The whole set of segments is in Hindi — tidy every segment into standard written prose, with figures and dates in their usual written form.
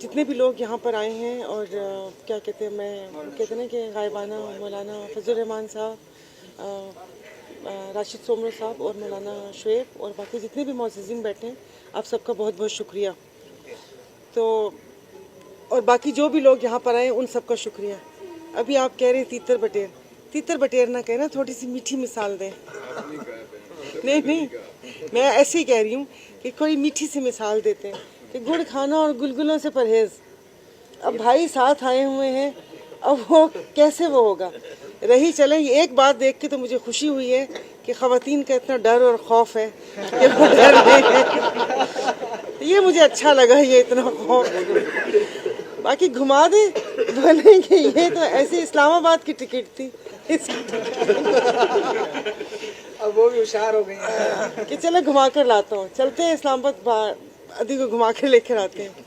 जितने भी लोग यहाँ पर आए हैं और क्या कहते हैं, कहते हैं ना कि गायबाना मौलाना फजल रहमान साहब, राशिद सोमरो साहब और मौलाना शुएब और बाकी जितने भी मौजूदीन बैठे हैं, आप सबका बहुत बहुत शुक्रिया। तो और बाकी जो भी लोग यहाँ पर आए उन सबका शुक्रिया। अभी आप कह रहे हैं तीतर बटेर ना कहना, थोड़ी सी मीठी मिसाल दें। नहीं, मैं ऐसे ही कह रही हूँ कि कोई मीठी सी मिसाल देते हैं कि गुड़ खाना और गुलगुलों से परहेज। अब भाई साथ आए हुए हैं, अब वो कैसे वो होगा। रही चले, ये एक बात देख के तो मुझे खुशी हुई है कि ख़वातीन का इतना डर और खौफ है कि वो डर नहीं है। ये मुझे अच्छा लगा, ये इतना खौफ। बाकी घुमा दे बोलेंगे ये तो ऐसे इस्लामाबाद की टिकट थी, अब वो भी होशियार हो गई हैं कि चलो घुमा कर लाता हूँ, चलते हैं इस्लामाबाद, अदी को घुमा कर लेकर आते हैं।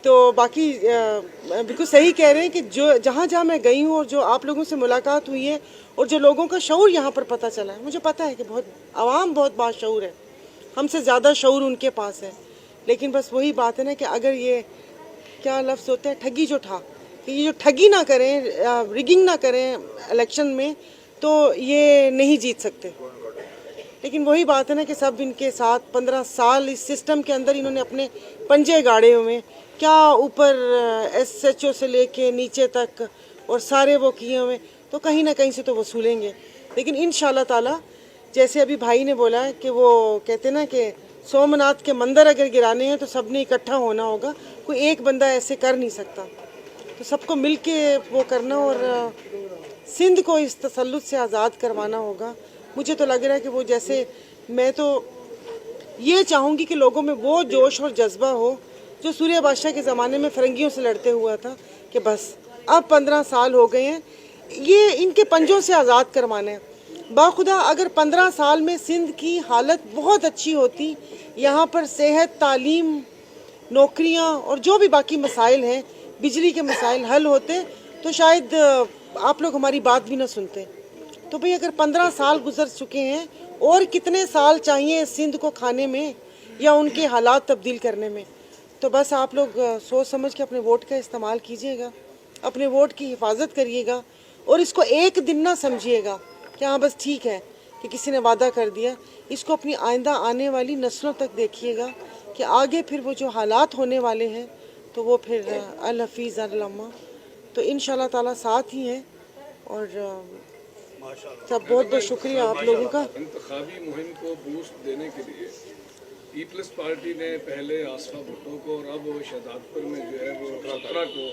तो बाकी बिल्कुल सही कह रहे हैं कि जो जहाँ जहाँ मैं गई हूँ और जो आप लोगों से मुलाकात हुई है और जो लोगों का शऊर यहाँ पर पता चला है, मुझे पता है कि बहुत आवाम बहुत बाशऊर है, हमसे ज़्यादा शऊर उनके पास है। लेकिन बस वही बात है ना कि अगर ये क्या लफ्ज़ होता है, ठगी जो था, कि ये जो ठगी ना करें, रिगिंग ना करें इलेक्शन में, तो ये नहीं जीत सकते। लेकिन वही बात है ना कि सब इनके साथ 15 साल इस सिस्टम के अंदर इन्होंने अपने पंजे गाड़े हुए, क्या ऊपर SHO से लेके नीचे तक और सारे वो किए हुए, तो कहीं ना कहीं से तो वसूलेंगे। लेकिन इंशाल्लाह ताला, जैसे अभी भाई ने बोला कि वो कहते ना कि सोमनाथ के मंदिर अगर गिराने हैं तो सब ने इकट्ठा होना होगा, कोई एक बंदा ऐसे कर नहीं सकता, तो सबको मिल के वो करना और सिंध को इस तसल्लुत से आज़ाद करवाना होगा। मुझे तो लग रहा है कि वो, जैसे मैं तो ये चाहूँगी कि लोगों में वो जोश और जज्बा हो जो सूर्य बादशाह के ज़माने में फिरंगियों से लड़ते हुआ था, कि बस अब 15 साल हो गए हैं, ये इनके पंजों से आज़ाद करवाना है। बाखुदा अगर 15 साल में सिंध की हालत बहुत अच्छी होती, यहाँ पर सेहत, तालीम, नौकरियाँ और जो भी बाकी मसाइल हैं, बिजली के मसाइल हल होते, तो शायद आप लोग हमारी बात भी ना सुनते। तो भाई अगर 15 साल गुजर चुके हैं, और कितने साल चाहिए सिंध को खाने में या उनके हालात तब्दील करने में। तो बस आप लोग सोच समझ के अपने वोट का इस्तेमाल कीजिएगा, अपने वोट की हिफाजत करिएगा और इसको एक दिन ना समझिएगा कि हाँ बस ठीक है कि किसी ने वादा कर दिया। इसको अपनी आइंदा आने वाली नस्लों तक देखिएगा कि आगे फिर वो जो हालात होने वाले हैं, तो वो फिर अल हफीज़ अल अम्मा, तो इंशाल्लाह ताला साथ ही हैं। और सब बहुत बहुत शुक्रिया आप लोगों का। इंतखाबी मुहिम को बूस्ट देने के लिए पीपल्स पार्टी ने पहले आसफा भुट्टो को और अब शहजादपुर में जो है वो 17 को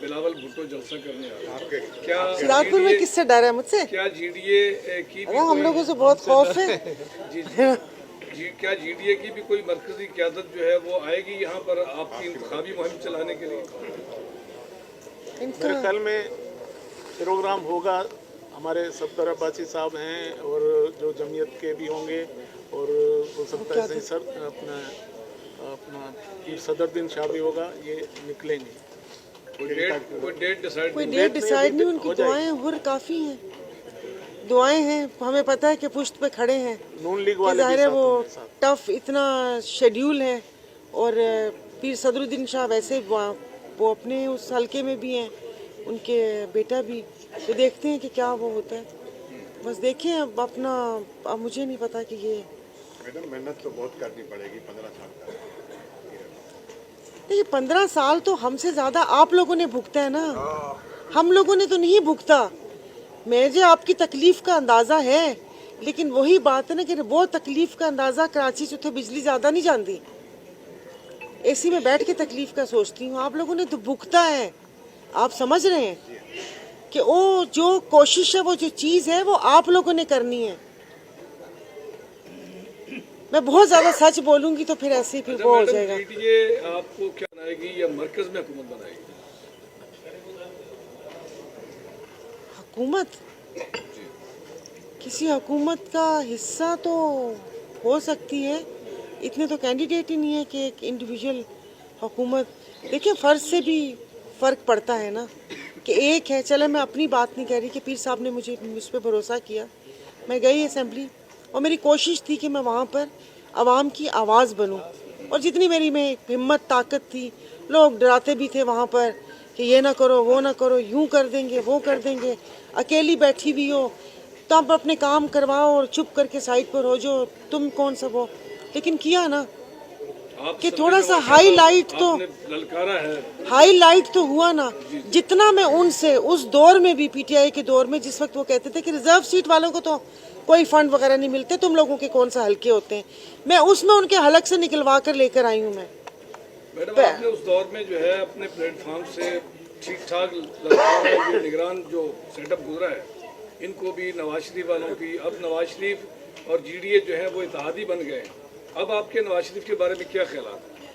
बिलावल भुट्टो जलसा करने आ रहे हैं। क्या शहजादपुर में किससे डर है? मुझसे? क्या GDA की भी हम लोगों से बहुत खौफ है। क्या GDA की भी कोई मरकजी क़यादत जो है वो आएगी यहाँ पर आपकी इंतखाबी मुहिम चलाने के लिए? मेरे ख्याल में प्रोग्राम होगा, हमारे सफदर अब्बासी साहब हैं और जो जमीयत के भी होंगे, और हो सकता है सर अपना सदरुद्दीन शाह भी होगा, ये निकलेंगे। कोई डेट डिसाइड नहीं, उनकी दुआएं हुर काफ़ी हैं, दुआएं हैं, हमें पता है कि पुश्त पे खड़े हैं। नून लीग वाले ज़ाहिर है वो टफ इतना शेड्यूल है, और पीर सदरुद्दीन शाह वैसे वो अपने उस हलके में भी हैं, उनके बेटा भी, तो देखते हैं कि क्या वो होता है। बस देखिए अब मुझे नहीं पता कि ये मैडम मेहनत तो बहुत करनी पड़ेगी 15 साल का। देखिए 15 साल तो हमसे ज़्यादा आप लोगों ने भुगता है ना, हम लोगों ने तो नहीं भुगता। मुझे आपकी तकलीफ़ का अंदाज़ा है, लेकिन वही बात है ना कि वो तकलीफ़ का अंदाज़ा कराची से तो बिजली ज़्यादा नहीं जानती, AC में बैठ के तकलीफ़ का सोचती हूँ। आप लोगों ने तो भुगता है, आप समझ रहे हैं कि वो जो कोशिश है, वो जो चीज़ है, वो आप लोगों ने करनी है। मैं बहुत ज़्यादा सच बोलूँगी तो फिर ऐसे ही फिर वो हो जाएगा। GDA आपको क्या बनाएगी या मरकज में हुकूमत बनाएगी? हुकूमत, किसी हुकूमत का हिस्सा तो हो सकती है, इतने तो कैंडिडेट ही नहीं है कि एक इंडिविजुअल हुकूमत। देखिए फ़र्ज से भी फ़र्क पड़ता है ना, कि एक है, चले मैं अपनी बात नहीं कह रही कि पीर साहब ने मुझ पर भरोसा किया, मैं गई असेंबली और मेरी कोशिश थी कि मैं वहाँ पर आवाम की आवाज़ बनूँ, और जितनी मेरी में हिम्मत ताकत थी, लोग डराते भी थे वहाँ पर कि ये ना करो, वो ना करो, यूं कर देंगे, वो कर देंगे। अकेली बैठी भी हो तब अपने काम करवाओ और चुप करके साइड पर हो जो तुम कौन सब हो। लेकिन किया ना आप कि सब थोड़ा ने सा वो हाईलाइट तो आपने ललकारा है। हाईलाइट तो हुआ ना। जितना मैं उनसे उस दौर में भी, पीटीआई के दौर में, जिस वक्त वो कहते थे कि रिजर्व सीट वालों को तो कोई फंड वगैरह नहीं मिलते, तुम लोगों के कौन सा हल्के होते हैं, मैं उसमें उनके हलक से निकलवा कर लेकर आई हूँ मैं। मैडम आपने उस दौर में जो है अपने प्लेटफॉर्म से ठीक ठाक ललकारा, ये निगरान जो सेटअप गुजरा है, इनको भी नवाज शरीफ वालों की। अब नवाज शरीफ और जीडीए जो है वो इत्तेहादी बन गए। अब आपके नवाज शरीफ के बारे में क्या ख्याल है?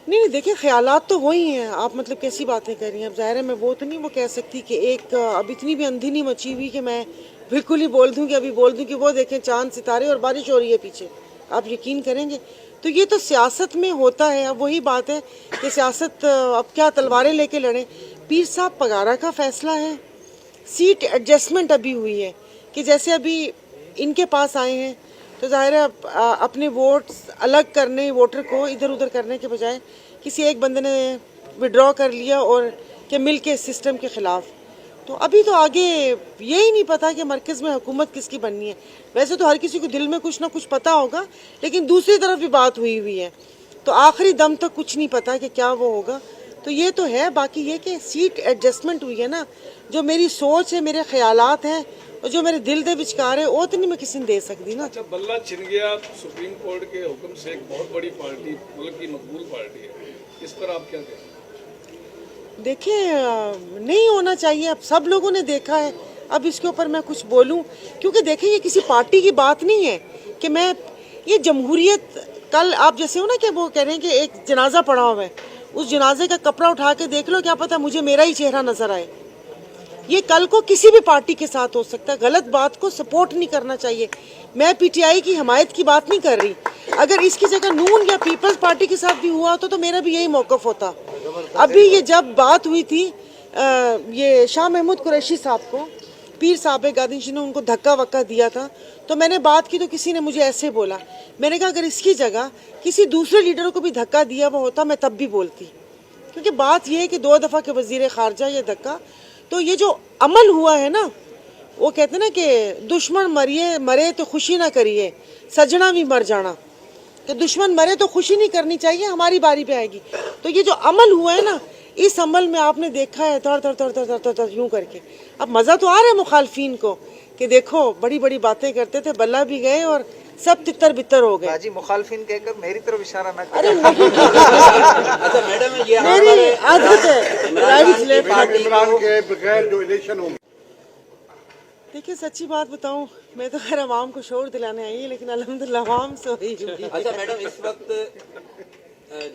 नहीं देखिए, ख्यालात तो वही हैं। आप मतलब कैसी बातें कर रही हैं? अब ज़ाहिर है मैं वो तो नहीं वो कह सकती कि एक अब इतनी भी अंधी नहीं मची हुई कि मैं बिल्कुल ही बोल दूं कि अभी बोल दूं कि वो देखें चांद सितारे और बारिश हो रही है पीछे, आप यकीन करेंगे? तो ये तो सियासत में होता है। अब वही बात है कि सियासत अब क्या तलवारें लेके लड़ें। पीर साहब पगारा का फैसला है, सीट एडजस्टमेंट अभी हुई है कि जैसे अभी इनके पास आए हैं तो ज़ाहिर है अपने वोट अलग करने, वोटर को इधर उधर करने के बजाय किसी एक बंदे ने विड्रॉ कर लिया और कि मिल के सिस्टम के ख़िलाफ़। तो अभी तो आगे यही नहीं पता कि मरकज़ में हुकूमत किसकी बननी है। वैसे तो हर किसी को दिल में कुछ ना कुछ पता होगा, लेकिन दूसरी तरफ भी बात हुई हुई है, तो आखिरी दम तक कुछ नहीं पता कि क्या वो होगा। तो ये तो है। बाकी ये कि सीट एडजस्टमेंट हुई है ना, जो मेरी सोच है, मेरे ख्यालात हैं और जो मेरे दिल दे विचकार है, वो तो नहीं मैं किसी ने दे सकती ना। अच्छा, बल्ला छिन गया सुप्रीम कोर्ट के हुक्म से एक बहुत बड़ी पार्टी, मुल्क की मकबूल पार्टी है, इस पर आप क्या कहें? देखिए नहीं होना चाहिए। अब सब लोगों ने देखा है, अब इसके ऊपर मैं कुछ बोलूं? क्योंकि देखिए ये किसी पार्टी की बात नहीं है कि मैं, ये जमहूरियत, कल आप जैसे हो ना कि वो कह रहे हैं कि एक जनाजा पड़ा हुआ है, उस जनाजे का कपड़ा उठा के देख लो, क्या पता मुझे मेरा ही चेहरा नजर आए। ये कल को किसी भी पार्टी के साथ हो सकता है। गलत बात को सपोर्ट नहीं करना चाहिए। मैं पीटीआई की हमायत की बात नहीं कर रही। अगर इसकी जगह नून या पीपल्स पार्टी के साथ भी हुआ होता तो मेरा भी यही मौकफ होता। अभी ये जब बात हुई थी ये शाह महमूद कुरैशी साहब को, पीर साहब गादीशी ने उनको धक्का वक्का दिया था, तो मैंने बात की तो किसी ने मुझे ऐसे बोला, मैंने कहा अगर इसकी जगह किसी दूसरे लीडर को भी धक्का दिया हुआ होता मैं तब भी बोलती। क्योंकि बात यह है कि 2 दफ़ा के वज़ीर ख़ारजा ये धक्का, तो ये जो अमल हुआ है ना, वो कहते हैं ना कि दुश्मन मरे तो खुशी ना करिए, सजना भी मर जाना, कि दुश्मन मरे तो खुशी नहीं करनी चाहिए, हमारी बारी पे आएगी। तो ये जो अमल हुआ है ना, इस अमल में आपने देखा है तर तर तर तर तर तर यूं करके। अब मज़ा तो आ रहा है मुखालफीन को कि देखो बड़ी बड़ी बातें करते थे, बल्ला भी गए और सब तितर बितर हो गए। बाजी मुखालफिन कहकर मेरी तरफ इशारा ना अरे करें। अच्छा मैडम, ये मेरी आदत है राइट लेफ्ट। इमरान के बगैर जो इलेक्शन होंगे, देखिए सच्ची बात बताऊं, मैं तो खैर आवाम को शोर दिलाने आई है, लेकिन अल्हम्दुलिल्लाह आवाम सोई हुई है। अच्छा मैडम, इस वक्त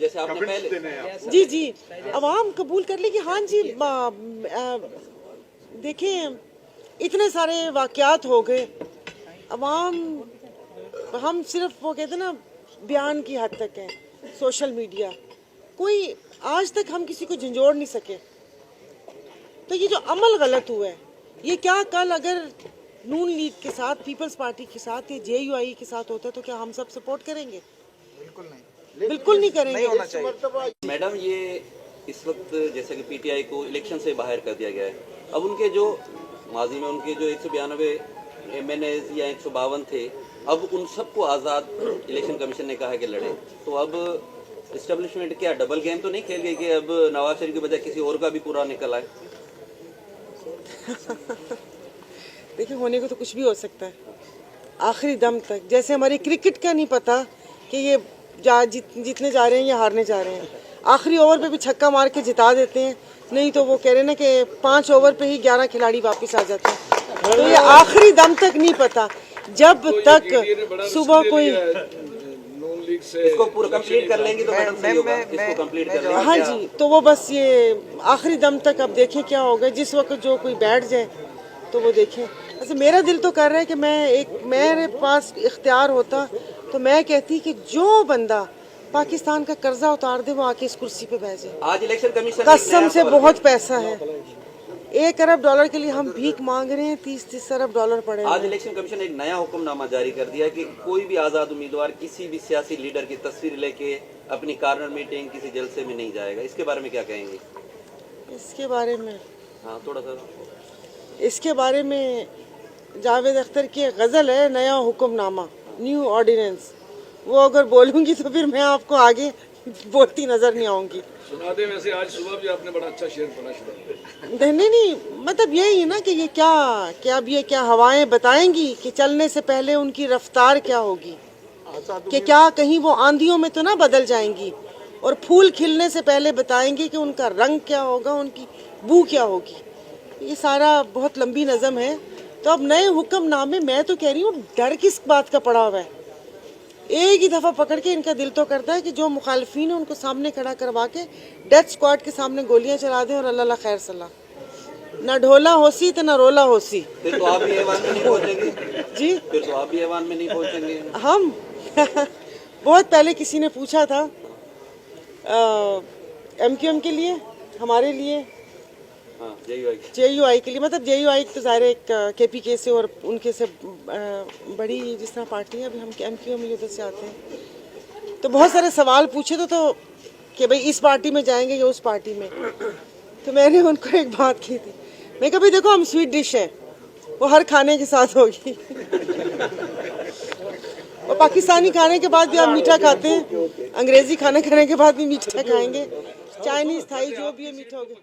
जैसे आपने कमेंट्स पहले देने हैं आप। जी आवाम कबूल कर लेगी। हाँ जी, देखें इतने सारे वाक़यात हो गए, अवाम, हम सिर्फ वो कहते हैं ना बयान की हद तक है, सोशल मीडिया, कोई आज तक हम किसी को झंझोड़ नहीं सके। तो ये जो अमल गलत हुआ है, ये क्या कल अगर नून लीग के साथ, पीपल्स पार्टी के साथ या JUI के साथ होता तो क्या हम सब सपोर्ट करेंगे? बिल्कुल नहीं, बिल्कुल नहीं करेंगे। नहीं होना चाहिए। मैडम, ये इस वक्त जैसे कि पीटीआई को इलेक्शन से बाहर कर दिया गया है, अब उनके जो माजी में उनके जो 192 MNAs या 152 थे, अब उन सबको आज़ाद इलेक्शन कमीशन ने कहा है कि लड़े। तो अब इस्टेब्लिशमेंट क्या डबल गेम तो नहीं खेल गई कि अब नवाज शरीफ की बजाय किसी और का भी पूरा निकल आए? देखिए होने को तो कुछ भी हो सकता है आखिरी दम तक। जैसे हमारी क्रिकेट का नहीं पता कि ये जीतने जा रहे हैं या हारने जा रहे हैं, आखिरी ओवर पे भी छक्का मार के जिता देते हैं, नहीं तो वो कह रहे हैं ना कि 5 ओवर पे ही 11 खिलाड़ी वापस आ जाते हैं। तो ये आखिरी दम तक नहीं पता, जब तक सुबह कोई नून लीग से इसको पूरा कंप्लीट कर लेंगे तो मैडम सही होगा। इसको कंप्लीट कर लेंगे। हाँ जी, तो वो बस ये आखिरी दम तक अब देखें क्या होगा। जिस वक्त जो कोई बैठ जाए तो वो देखें। वैसे मेरा दिल तो कर रहा है कि मेरे पास इख्तियार होता तो मैं कहती कि जो बंदा पाकिस्तान का कर्जा उतार दे वो आके इस कुर्सी पे बैठ जाए। आज इलेक्शन कमीशन कसम से बहुत पैसा है, $1 अरब के लिए हम भीख मांग रहे हैं, 30 अरब डॉलर पड़े। आज इलेक्शन कमीशन ने एक नया हुक्मनामा जारी कर दिया है कि कोई भी आज़ाद उम्मीदवार किसी भी सियासी लीडर की तस्वीर लेके अपनी कॉर्नर मीटिंग किसी जलसे में नहीं जाएगा, इसके बारे में क्या कहेंगे? इसके बारे में हाँ थोड़ा सा। इसके बारे में जावेद अख्तर की एक गज़ल है, नया हुक्मनामा, न्यू ऑर्डिनेंस। वो अगर बोलूँगी तो फिर मैं आपको आगे बोलती नज़र नहीं आऊँगी। सुना दे, वैसे आज सुबह भी आपने बड़ा अच्छा शेर पढ़ा शुरू। नहीं, मतलब यही है ना कि ये क्या हवाएं बताएंगी कि चलने से पहले उनकी रफ्तार क्या होगी, कि क्या कहीं वो आंधियों में तो ना बदल जाएंगी, और फूल खिलने से पहले बताएंगी कि उनका रंग क्या होगा, उनकी बू क्या होगी। ये सारा बहुत लंबी नज़म है। तो अब नए हुक्मनामे, मैं तो कह रही हूँ डर किस बात का पड़ा हुआ है। एक ही दफ़ा पकड़ के इनका दिल तो करता है कि जो मुखालफिन है उनको सामने खड़ा करवा के डेथ स्क्वाड के सामने गोलियां चला दें और अल्लाह खैर सलाह। ना ढोला होसी तो ना रोला होसी। फिर तो आप भी ऐवान में नहीं पहुंचेंगे जी, फिर तो आप भी ऐवान में नहीं पहुंचेंगे। हम बहुत पहले किसी ने पूछा था MQM के लिए, हमारे लिए, हाँ JUI JUI के लिए, मतलब JUI तो ज़ाहिर एक KPK से और उनके से बड़ी जिस तरह पार्टियाँ भी हम MQM उधर से आते हैं, तो बहुत सारे सवाल पूछे तो कि भाई इस पार्टी में जाएंगे या उस पार्टी में। तो मैंने उनको एक बात की थी, मैं कहा भाई देखो हम स्वीट डिश है, वो हर खाने के साथ होगी और पाकिस्तानी खाने के बाद भी हम मीठा खाते हैं, अंग्रेज़ी खाना खाने के बाद भी मीठा खाएंगे, चाइनीज़ थाई जो भी है मीठा होगा।